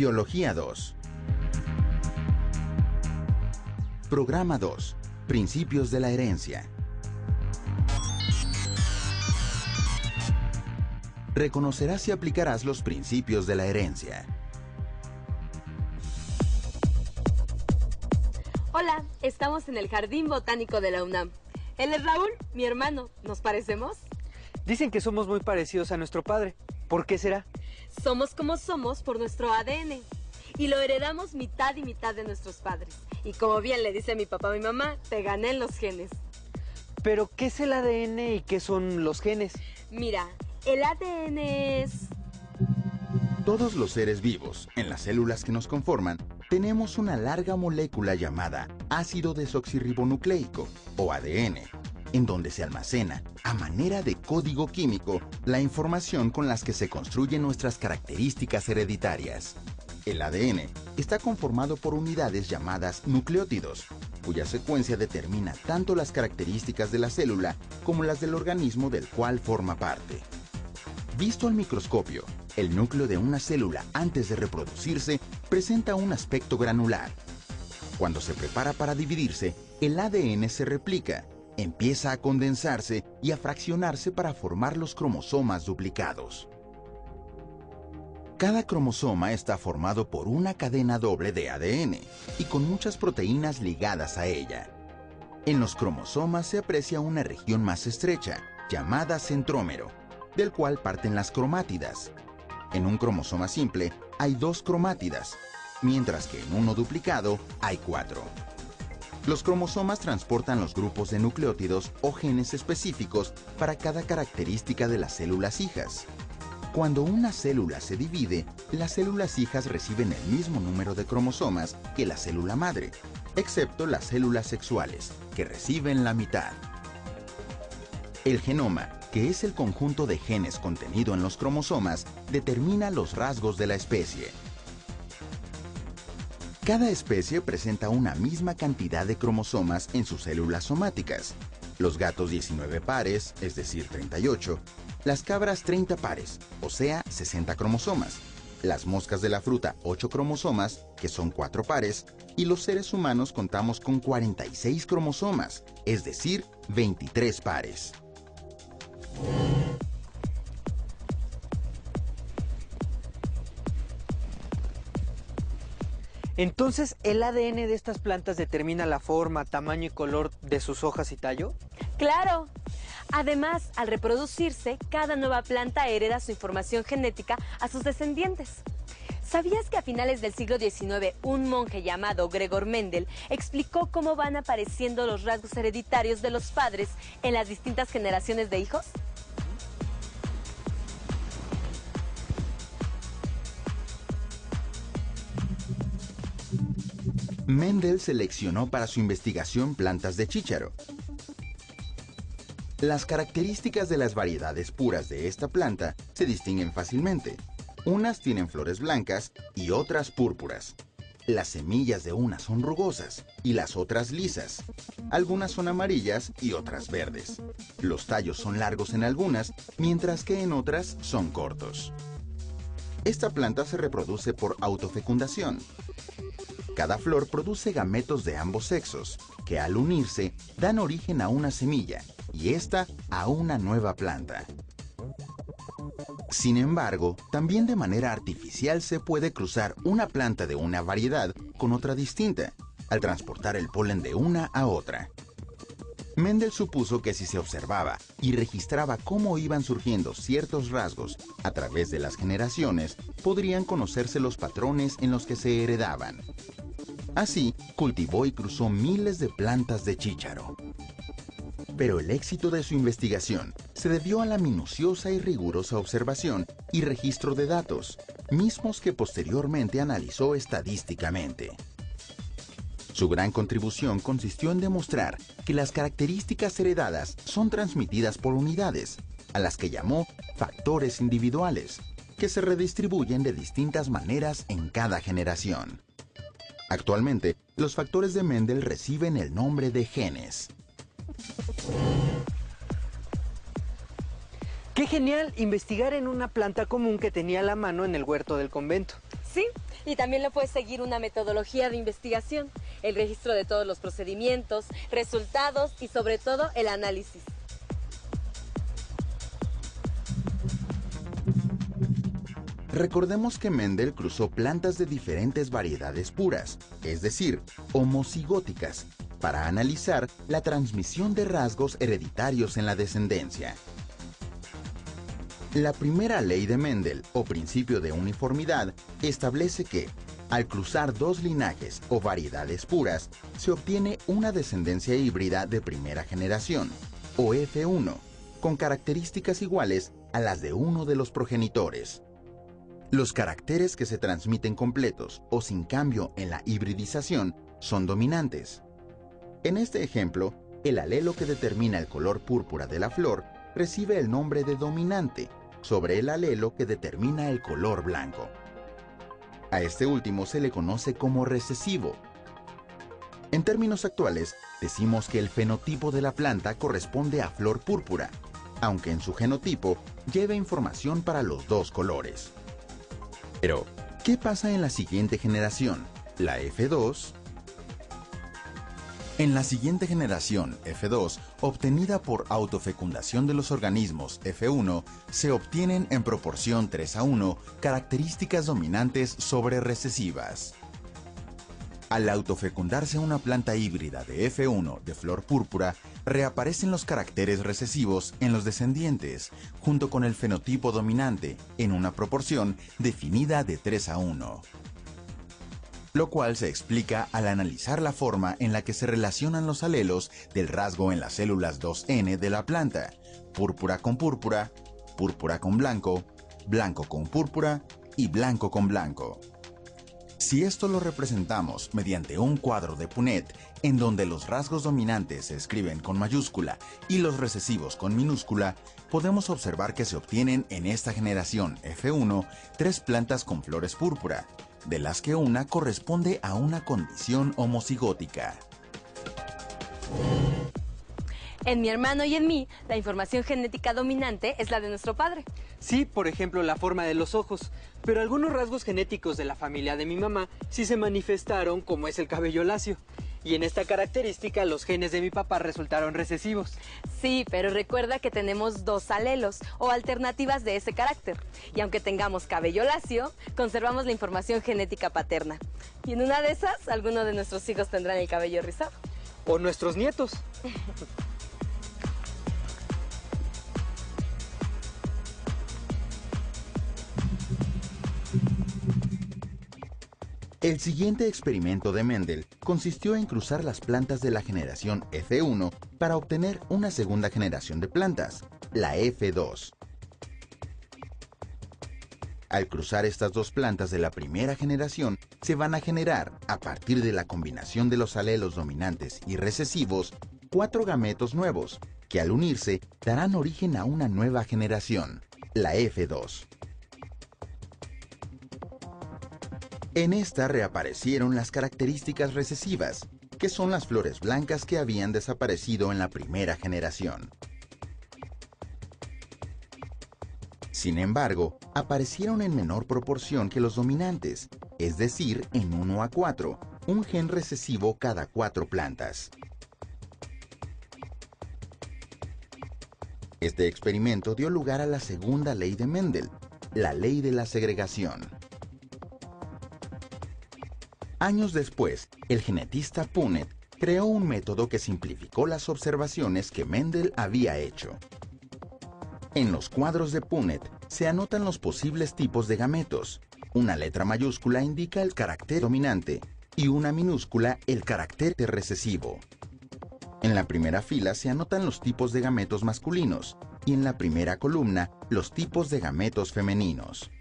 Biología 2. Programa 2. Principios de la herencia. Reconocerás y aplicarás los principios de la herencia. Hola, estamos en el Jardín Botánico de la UNAM. Él es Raúl, mi hermano. ¿Nos parecemos? Dicen que somos muy parecidos a nuestro padre. ¿Por qué será? Somos como somos por nuestro ADN. Y lo heredamos mitad y mitad de nuestros padres. Y como bien le dice mi papá a mi mamá, te gané en los genes. ¿Pero qué es el ADN y qué son los genes? Mira, el ADN es... Todos los seres vivos, en las células que nos conforman, tenemos una larga molécula llamada ácido desoxirribonucleico, o ADN, en donde se almacena, a manera de código químico, la información con las que se construyen nuestras características hereditarias. El ADN está conformado por unidades llamadas nucleótidos, cuya secuencia determina tanto las características de la célula como las del organismo del cual forma parte. Visto al microscopio, el núcleo de una célula antes de reproducirse presenta un aspecto granular. Cuando se prepara para dividirse, el ADN se replica, empieza a condensarse y a fraccionarse para formar los cromosomas duplicados. Cada cromosoma está formado por una cadena doble de ADN y con muchas proteínas ligadas a ella. En los cromosomas se aprecia una región más estrecha, llamada centrómero, del cual parten las cromátidas. En un cromosoma simple hay 2 cromátidas, mientras que en uno duplicado hay 4. Los cromosomas transportan los grupos de nucleótidos o genes específicos para cada característica de las células hijas. Cuando una célula se divide, las células hijas reciben el mismo número de cromosomas que la célula madre, excepto las células sexuales, que reciben la mitad. El genoma, que es el conjunto de genes contenido en los cromosomas, determina los rasgos de la especie. Cada especie presenta una misma cantidad de cromosomas en sus células somáticas. Los gatos 19 pares, es decir, 38. Las cabras 30 pares, o sea, 60 cromosomas. Las moscas de la fruta 8 cromosomas, que son 4 pares. Y los seres humanos contamos con 46 cromosomas, es decir, 23 pares. Entonces, ¿el ADN de estas plantas determina la forma, tamaño y color de sus hojas y tallo? ¡Claro! Además, al reproducirse, cada nueva planta hereda su información genética a sus descendientes. ¿Sabías que a finales del siglo XIX un monje llamado Gregor Mendel explicó cómo van apareciendo los rasgos hereditarios de los padres en las distintas generaciones de hijos? Mendel seleccionó para su investigación plantas de chícharo. Las características de las variedades puras de esta planta se distinguen fácilmente. Unas tienen flores blancas y otras púrpuras. Las semillas de unas son rugosas y las otras lisas. Algunas son amarillas y otras verdes. Los tallos son largos en algunas, mientras que en otras son cortos. Esta planta se reproduce por autofecundación. Cada flor produce gametos de ambos sexos, que al unirse dan origen a una semilla y esta a una nueva planta. Sin embargo, también de manera artificial se puede cruzar una planta de una variedad con otra distinta, al transportar el polen de una a otra. Mendel supuso que si se observaba y registraba cómo iban surgiendo ciertos rasgos a través de las generaciones, podrían conocerse los patrones en los que se heredaban. Así, cultivó y cruzó miles de plantas de chícharo. Pero el éxito de su investigación se debió a la minuciosa y rigurosa observación y registro de datos, mismos que posteriormente analizó estadísticamente. Su gran contribución consistió en demostrar que las características heredadas son transmitidas por unidades, a las que llamó factores individuales, que se redistribuyen de distintas maneras en cada generación. Actualmente, los factores de Mendel reciben el nombre de genes. ¡Qué genial investigar en una planta común que tenía a la mano en el huerto del convento! Sí, Y también le puede seguir una metodología de investigación, el registro de todos los procedimientos, resultados y sobre todo el análisis. Recordemos que Mendel cruzó plantas de diferentes variedades puras, es decir, homocigóticas, para analizar la transmisión de rasgos hereditarios en la descendencia. La primera ley de Mendel, o principio de uniformidad, establece que, al cruzar dos linajes o variedades puras, se obtiene una descendencia híbrida de primera generación, o F1, con características iguales a las de uno de los progenitores. Los caracteres que se transmiten completos o sin cambio en la hibridización son dominantes. En este ejemplo, el alelo que determina el color púrpura de la flor recibe el nombre de dominante sobre el alelo que determina el color blanco. A este último se le conoce como recesivo. En términos actuales, decimos que el fenotipo de la planta corresponde a flor púrpura, aunque en su genotipo lleve información para los dos colores. Pero, ¿qué pasa en la siguiente generación, la F2? En la siguiente generación, F2, obtenida por autofecundación de los organismos F1, se obtienen en proporción 3:1 características dominantes sobre recesivas. Al autofecundarse una planta híbrida de F1 de flor púrpura, reaparecen los caracteres recesivos en los descendientes, junto con el fenotipo dominante, en una proporción definida de 3:1. Lo cual se explica al analizar la forma en la que se relacionan los alelos del rasgo en las células 2N de la planta, púrpura con púrpura, púrpura con blanco, blanco con púrpura y blanco con blanco. Si esto lo representamos mediante un cuadro de Punnett, en donde los rasgos dominantes se escriben con mayúscula y los recesivos con minúscula, podemos observar que se obtienen en esta generación F1 tres plantas con flores púrpura, de las que una corresponde a una condición homocigótica. En mi hermano y en mí, la información genética dominante es la de nuestro padre. Sí, por ejemplo, la forma de los ojos, pero algunos rasgos genéticos de la familia de mi mamá sí se manifestaron, como es el cabello lacio. Y en esta característica los genes de mi papá resultaron recesivos. Sí, pero recuerda que tenemos dos alelos o alternativas de ese carácter. Y aunque tengamos cabello lacio, conservamos la información genética paterna. Y en una de esas, alguno de nuestros hijos tendrán el cabello rizado. O nuestros nietos. El siguiente experimento de Mendel consistió en cruzar las plantas de la generación F1 para obtener una segunda generación de plantas, la F2. Al cruzar estas dos plantas de la primera generación, se van a generar, a partir de la combinación de los alelos dominantes y recesivos, 4 gametos nuevos, que al unirse darán origen a una nueva generación, la F2. En esta reaparecieron las características recesivas, que son las flores blancas que habían desaparecido en la primera generación. Sin embargo, aparecieron en menor proporción que los dominantes, es decir, en 1:4, un gen recesivo cada 4 plantas. Este experimento dio lugar a la segunda ley de Mendel, la ley de la segregación. Años después, el genetista Punnett creó un método que simplificó las observaciones que Mendel había hecho. En los cuadros de Punnett se anotan los posibles tipos de gametos. Una letra mayúscula indica el carácter dominante y una minúscula el carácter recesivo. En la primera fila se anotan los tipos de gametos masculinos y en la primera columna los tipos de gametos femeninos.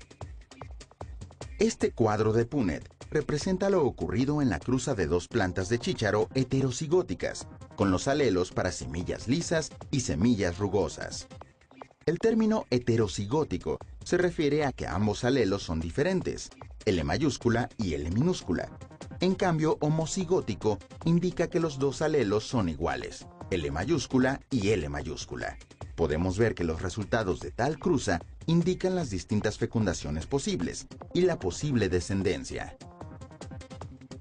Este cuadro de Punnett representa lo ocurrido en la cruza de dos plantas de chícharo heterocigóticas, con los alelos para semillas lisas y semillas rugosas. El término heterocigótico se refiere a que ambos alelos son diferentes, L mayúscula y L minúscula. En cambio, homocigótico indica que los dos alelos son iguales, L mayúscula y L mayúscula. Podemos ver que los resultados de tal cruza indican las distintas fecundaciones posibles y la posible descendencia.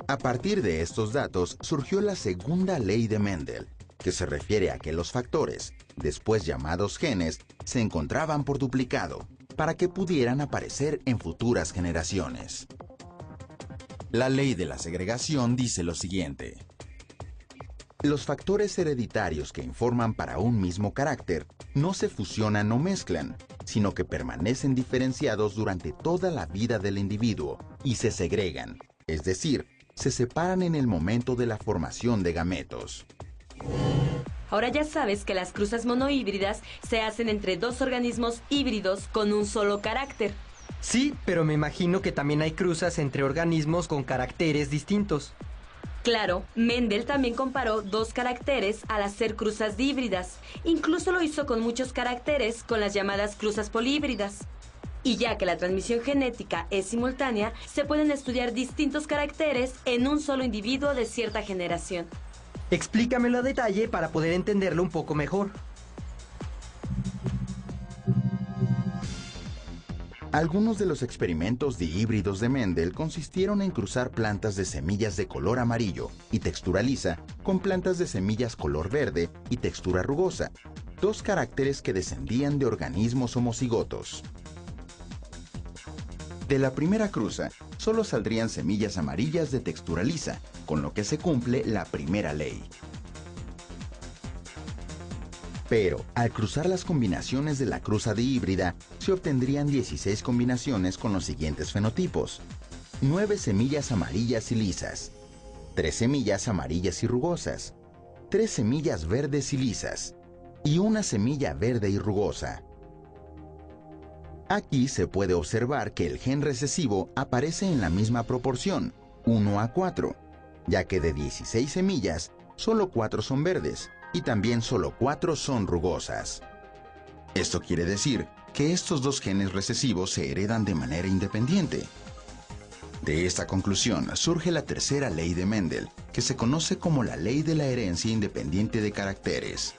A partir de estos datos surgió la segunda ley de Mendel, que se refiere a que los factores, después llamados genes, se encontraban por duplicado, para que pudieran aparecer en futuras generaciones. La ley de la segregación dice lo siguiente: los factores hereditarios que informan para un mismo carácter no se fusionan o mezclan, sino que permanecen diferenciados durante toda la vida del individuo y se segregan, es decir, se separan en el momento de la formación de gametos. Ahora ya sabes que las cruzas monohíbridas se hacen entre dos organismos híbridos con un solo carácter. Sí, pero me imagino que también hay cruzas entre organismos con caracteres distintos. Claro, Mendel también comparó dos caracteres al hacer cruzas híbridas. Incluso lo hizo con muchos caracteres con las llamadas cruzas polihíbridas. Y ya que la transmisión genética es simultánea, se pueden estudiar distintos caracteres en un solo individuo de cierta generación. Explícamelo a detalle para poder entenderlo un poco mejor. Algunos de los experimentos de híbridos de Mendel consistieron en cruzar plantas de semillas de color amarillo y textura lisa con plantas de semillas color verde y textura rugosa, dos caracteres que descendían de organismos homocigotos. De la primera cruza, solo saldrían semillas amarillas de textura lisa, con lo que se cumple la primera ley. Pero, al cruzar las combinaciones de la cruza de híbrida, se obtendrían 16 combinaciones con los siguientes fenotipos: 9 semillas amarillas y lisas, 3 semillas amarillas y rugosas, 3 semillas verdes y lisas, y una semilla verde y rugosa. Aquí se puede observar que el gen recesivo aparece en la misma proporción, 1:4, ya que de 16 semillas, solo 4 son verdes, y también solo 4 son rugosas. Esto quiere decir que estos dos genes recesivos se heredan de manera independiente. De esta conclusión surge la tercera ley de Mendel, que se conoce como la ley de la herencia independiente de caracteres,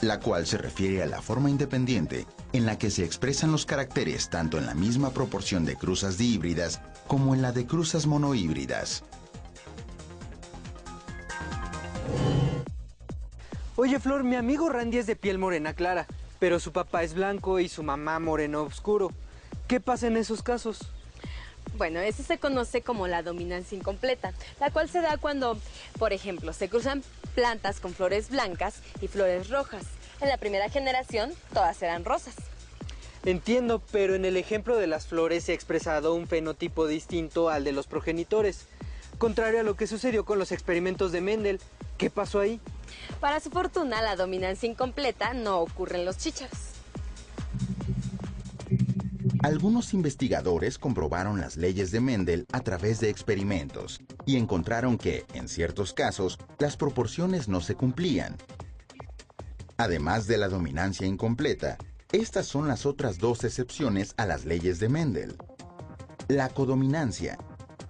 la cual se refiere a la forma independiente en la que se expresan los caracteres tanto en la misma proporción de cruzas dihíbridas como en la de cruzas monohíbridas. Oye, Flor, mi amigo Randy es de piel morena clara, pero su papá es blanco y su mamá moreno oscuro. ¿Qué pasa en esos casos? Bueno, eso se conoce como la dominancia incompleta, la cual se da cuando, por ejemplo, se cruzan plantas con flores blancas y flores rojas. En la primera generación, todas eran rosas. Entiendo, pero en el ejemplo de las flores se ha expresado un fenotipo distinto al de los progenitores, contrario a lo que sucedió con los experimentos de Mendel. ¿Qué pasó ahí? Para su fortuna, la dominancia incompleta no ocurre en los chícharos. Algunos investigadores comprobaron las leyes de Mendel a través de experimentos y encontraron que, en ciertos casos, las proporciones no se cumplían. Además de la dominancia incompleta, estas son las otras dos excepciones a las leyes de Mendel. La codominancia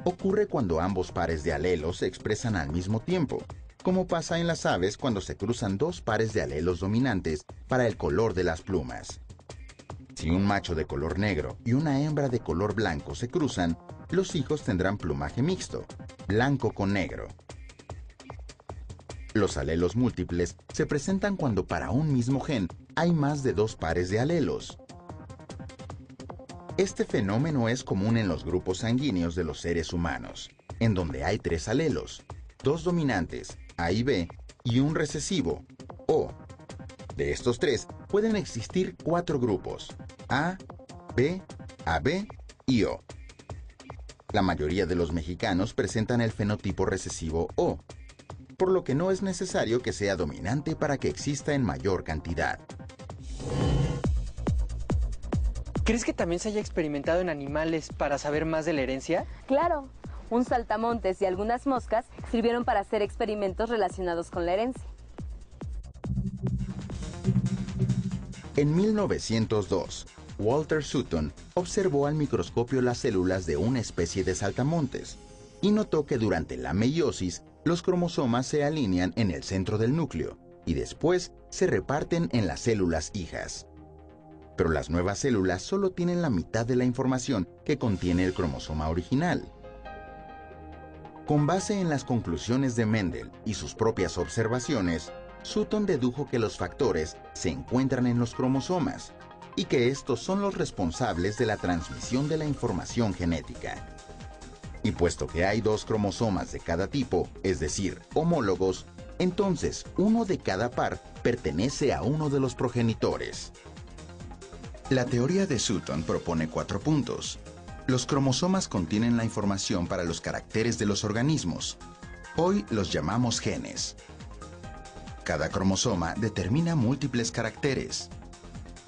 ocurre cuando ambos pares de alelos se expresan al mismo tiempo, como pasa en las aves cuando se cruzan dos pares de alelos dominantes para el color de las plumas. Si un macho de color negro y una hembra de color blanco se cruzan, los hijos tendrán plumaje mixto, blanco con negro. Los alelos múltiples se presentan cuando para un mismo gen hay más de dos pares de alelos. Este fenómeno es común en los grupos sanguíneos de los seres humanos, en donde hay 3 alelos, 2 dominantes, A y B, y un recesivo, O. De estos 3 pueden existir 4 grupos, A, B, AB y O. La mayoría de los mexicanos presentan el fenotipo recesivo O, por lo que no es necesario que sea dominante para que exista en mayor cantidad. ¿Crees que también se haya experimentado en animales para saber más de la herencia? Claro, un saltamontes y algunas moscas sirvieron para hacer experimentos relacionados con la herencia. En 1902, Walter Sutton observó al microscopio las células de una especie de saltamontes y notó que durante la meiosis los cromosomas se alinean en el centro del núcleo y después se reparten en las células hijas. pero las nuevas células solo tienen la mitad de la información que contiene el cromosoma original. Con base en las conclusiones de Mendel y sus propias observaciones, Sutton dedujo que los factores se encuentran en los cromosomas y que estos son los responsables de la transmisión de la información genética. Y puesto que hay 2 cromosomas de cada tipo, es decir, homólogos, entonces uno de cada par pertenece a uno de los progenitores. La teoría de Sutton propone 4 puntos. Los cromosomas contienen la información para los caracteres de los organismos. Hoy los llamamos genes. Cada cromosoma determina múltiples caracteres.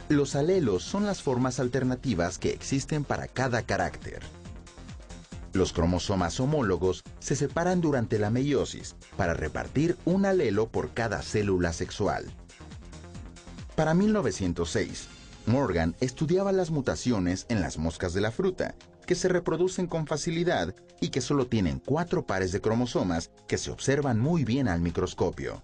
Los alelos son las formas alternativas que existen para cada carácter. Los cromosomas homólogos se separan durante la meiosis para repartir un alelo por cada célula sexual. Para 1906, Morgan estudiaba las mutaciones en las moscas de la fruta, que se reproducen con facilidad y que solo tienen 4 pares de cromosomas que se observan muy bien al microscopio.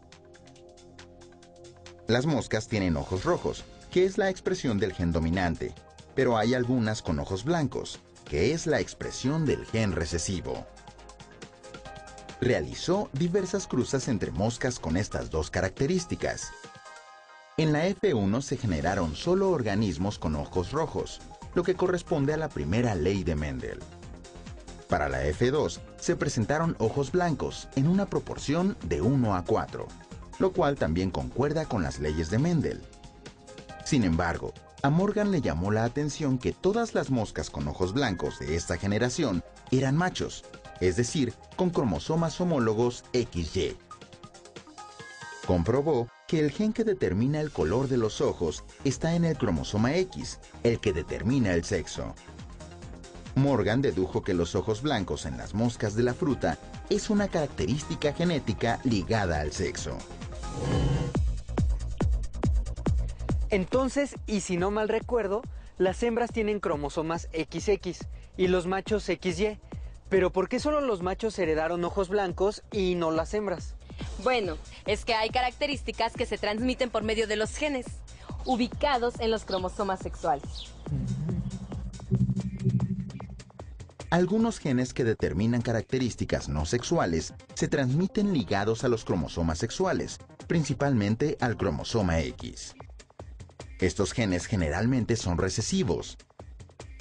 Las moscas tienen ojos rojos, que es la expresión del gen dominante, pero hay algunas con ojos blancos, que es la expresión del gen recesivo. Realizó diversas cruzas entre moscas con estas 2 características. En la F1 se generaron solo organismos con ojos rojos, lo que corresponde a la primera ley de Mendel. Para la F2 se presentaron ojos blancos en una proporción de 1:4, lo cual también concuerda con las leyes de Mendel. Sin embargo, a Morgan le llamó la atención que todas las moscas con ojos blancos de esta generación eran machos, es decir, con cromosomas homólogos XY. Comprobó que el gen que determina el color de los ojos está en el cromosoma X, el que determina el sexo. Morgan dedujo que los ojos blancos en las moscas de la fruta es una característica genética ligada al sexo. Entonces, y si no mal recuerdo, las hembras tienen cromosomas XX y los machos XY. Pero ¿por qué solo los machos heredaron ojos blancos y no las hembras? Bueno, es que hay características que se transmiten por medio de los genes, ubicados en los cromosomas sexuales. Algunos genes que determinan características no sexuales se transmiten ligados a los cromosomas sexuales, principalmente al cromosoma X. Estos genes generalmente son recesivos.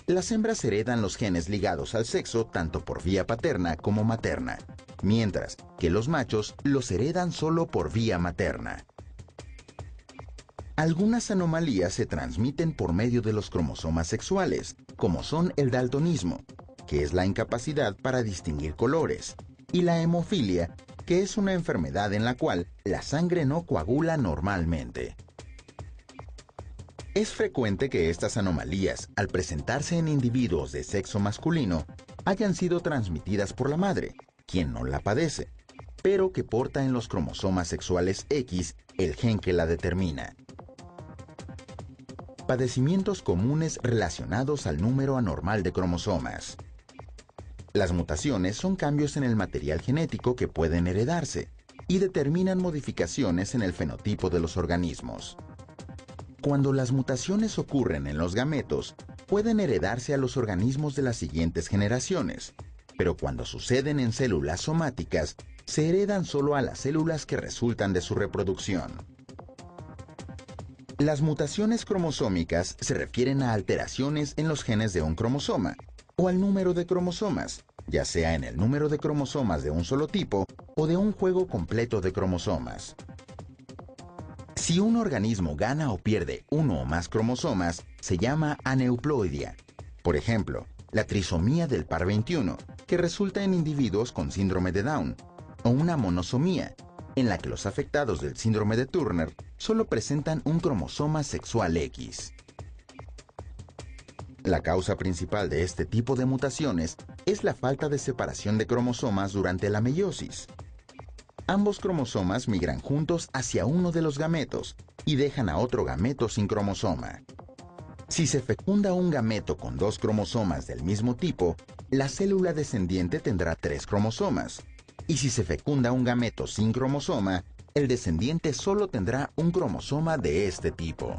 Las hembras heredan los genes ligados al sexo tanto por vía paterna como materna, mientras que los machos los heredan solo por vía materna. Algunas anomalías se transmiten por medio de los cromosomas sexuales, como son el daltonismo, que es la incapacidad para distinguir colores, y la hemofilia, que es una enfermedad en la cual la sangre no coagula normalmente. Es frecuente que estas anomalías, al presentarse en individuos de sexo masculino, hayan sido transmitidas por la madre, quien no la padece, pero que porta en los cromosomas sexuales X el gen que la determina. Padecimientos comunes relacionados al número anormal de cromosomas. Las mutaciones son cambios en el material genético que pueden heredarse y determinan modificaciones en el fenotipo de los organismos. Cuando las mutaciones ocurren en los gametos, pueden heredarse a los organismos de las siguientes generaciones, pero cuando suceden en células somáticas, se heredan solo a las células que resultan de su reproducción. Las mutaciones cromosómicas se refieren a alteraciones en los genes de un cromosoma, o al número de cromosomas, ya sea en el número de cromosomas de un solo tipo o de un juego completo de cromosomas. Si un organismo gana o pierde uno o más cromosomas, se llama aneuploidia. Por ejemplo, la trisomía del par 21, que resulta en individuos con síndrome de Down, o una monosomía, en la que los afectados del síndrome de Turner solo presentan un cromosoma sexual X. La causa principal de este tipo de mutaciones es la falta de separación de cromosomas durante la meiosis. Ambos cromosomas migran juntos hacia uno de los gametos y dejan a otro gameto sin cromosoma. Si se fecunda un gameto con 2 cromosomas del mismo tipo, la célula descendiente tendrá 3 cromosomas. Y si se fecunda un gameto sin cromosoma, el descendiente solo tendrá un cromosoma de este tipo.